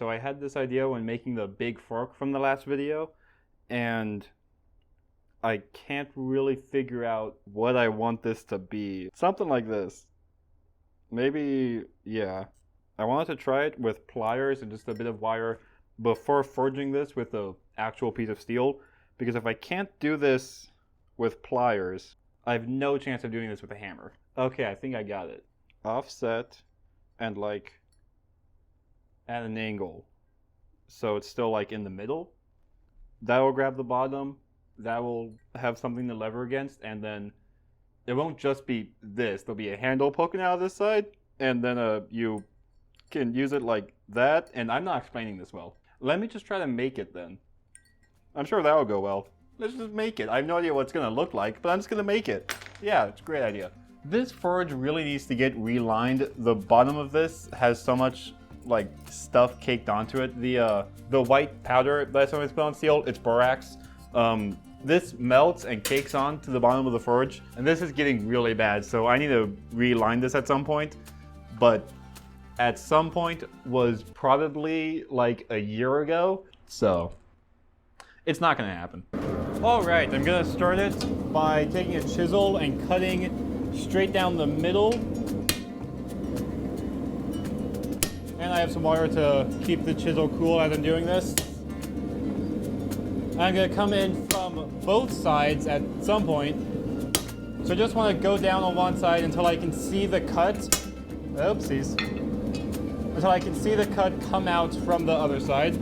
So I had this idea when making the big fork from the last video, and I can't really figure out what I want this to be. Something like this. Maybe, yeah. I wanted to try it with pliers and just a bit of wire before forging this with the actual piece of steel, because if I can't do this with pliers, I have no chance of doing this with a hammer. Okay, I think I got it. Offset and like at an angle, so it's still like in the middle. That will grab the bottom, that will have something to lever against, and then it won't just be this. There'll be a handle poking out of this side, and then you can use it like that. And I'm not explaining this well. Let me just try to make it then. I'm sure that will go well. Let's just make it. I have no idea what it's going to look like, but I'm just going to make it. Yeah, it's a great idea. This forge really needs to get relined. The bottom of this has so much like stuff caked onto it. The white powder that I sometimes put on steel, it's borax. This melts and cakes on to the bottom of the forge, and this is getting really bad, so I need to reline this at some point. But at some point was probably like a year ago, so it's not gonna happen. All right, I'm gonna start it by taking a chisel and cutting straight down the middle. And I have some wire to keep the chisel cool as I'm doing this. I'm gonna come in from both sides at some point. So I just wanna go down on one side until I can see the cut. Oopsies. Until I can see the cut come out from the other side.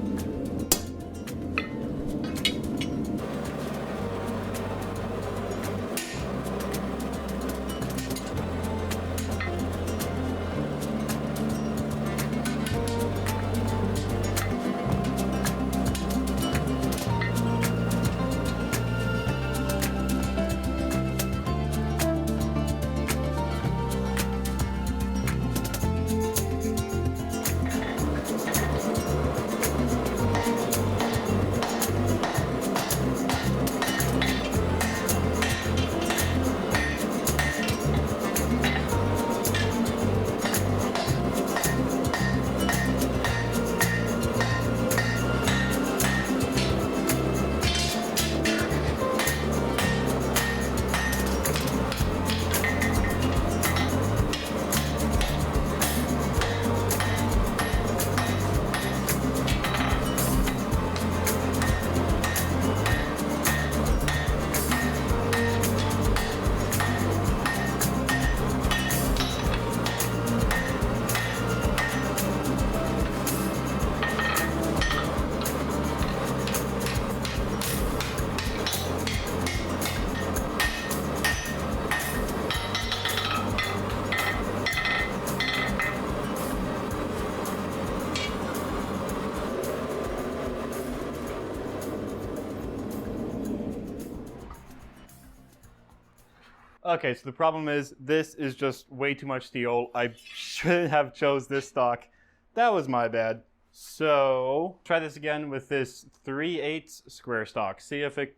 Okay, so the problem is this is just way too much steel. I shouldn't have chose this stock. That was my bad. So try this again with this 3/8 square stock. See if it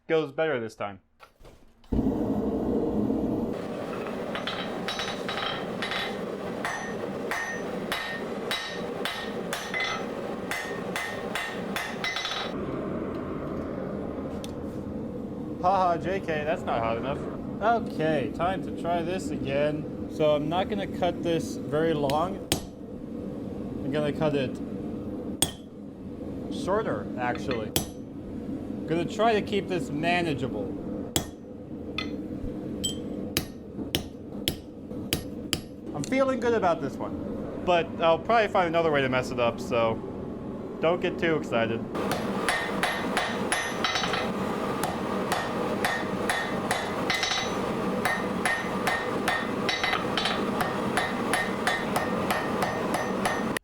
goes better this time. Haha, JK, that's not hot enough. Okay, time to try this again. So I'm not gonna cut this very long. I'm gonna cut it shorter, actually. I'm gonna try to keep this manageable. I'm feeling good about this one, but I'll probably find another way to mess it up, so don't get too excited.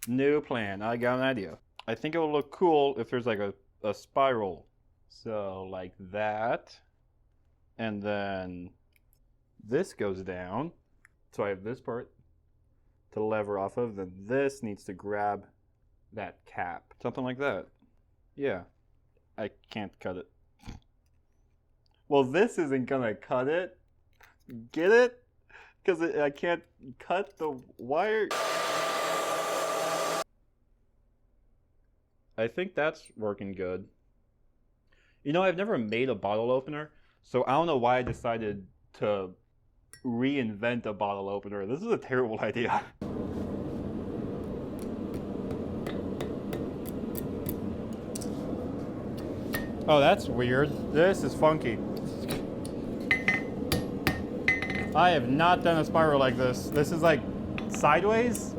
New plan. I got an idea. I think it will look cool if there's like a spiral. So like that. And then this goes down. So I have this part to lever off of. Then this needs to grab that cap. Something like that. Yeah. I can't cut it. Well, this isn't gonna cut it. Get it? Because I can't cut the wire. I think that's working good. You know, I've never made a bottle opener, so I don't know why I decided to reinvent a bottle opener. This is a terrible idea. Oh, that's weird. This is funky. I have not done a spiral like this. This is like sideways?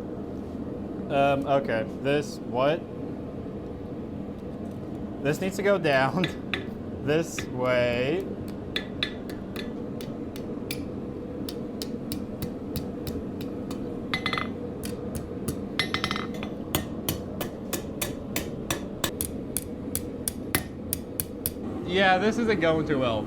Okay. What? This needs to go down this way. Yeah, this isn't going too well.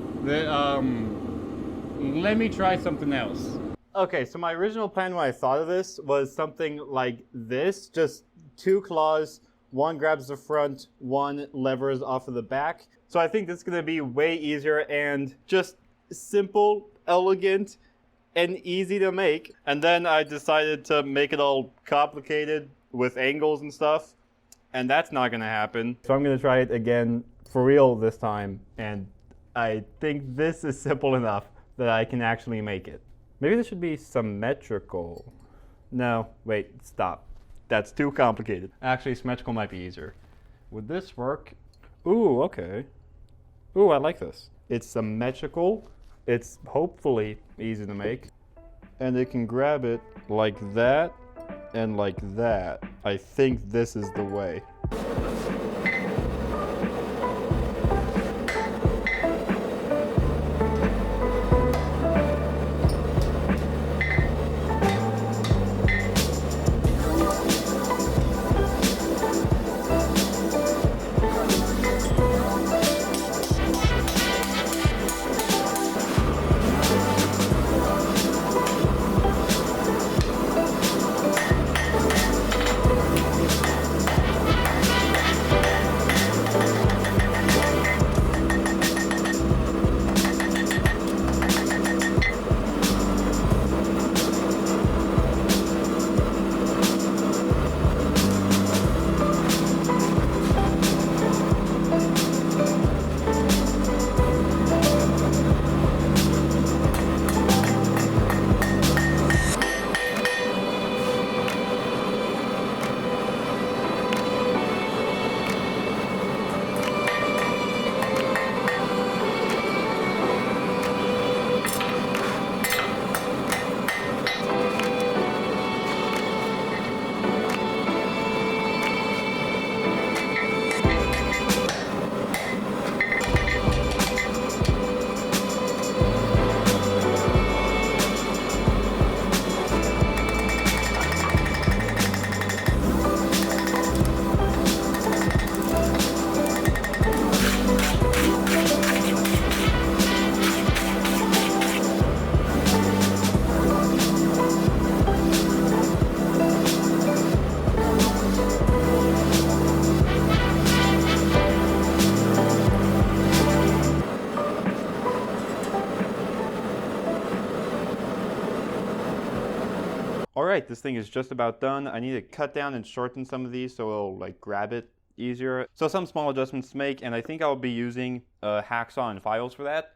Let me try something else. Okay, so my original plan when I thought of this was something like this. Just 2 claws, one grabs the front, one levers off of the back. So I think this is going to be way easier and just simple, elegant, and easy to make. And then I decided to make it all complicated with angles and stuff. And that's not going to happen. So I'm going to try it again for real this time. And I think this is simple enough that I can actually make it. Maybe this should be symmetrical. No, wait, stop. That's too complicated. Actually, symmetrical might be easier. Would this work? Ooh, okay. Ooh, I like this. It's symmetrical. It's hopefully easy to make. And it can grab it like that and like that. I think this is the way. Alright, this thing is just about done. I need to cut down and shorten some of these so it'll like grab it easier. So some small adjustments to make, and I think I'll be using hacksaw and files for that.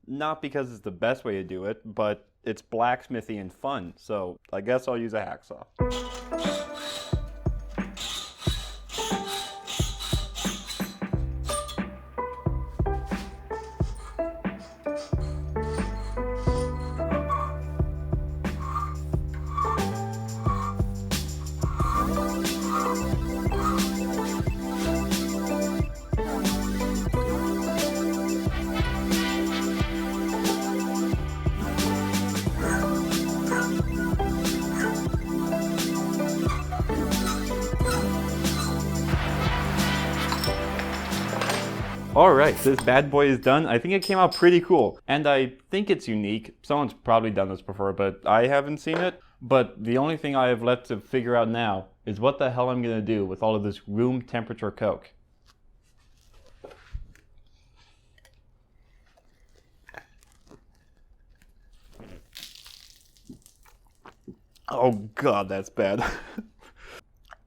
Not because it's the best way to do it, but it's blacksmithy and fun, so I guess I'll use a hacksaw. Alright, this bad boy is done. I think it came out pretty cool. And I think it's unique. Someone's probably done this before, but I haven't seen it. But the only thing I have left to figure out now is what the hell I'm going to do with all of this room temperature Coke. Oh god, that's bad.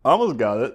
Almost got it.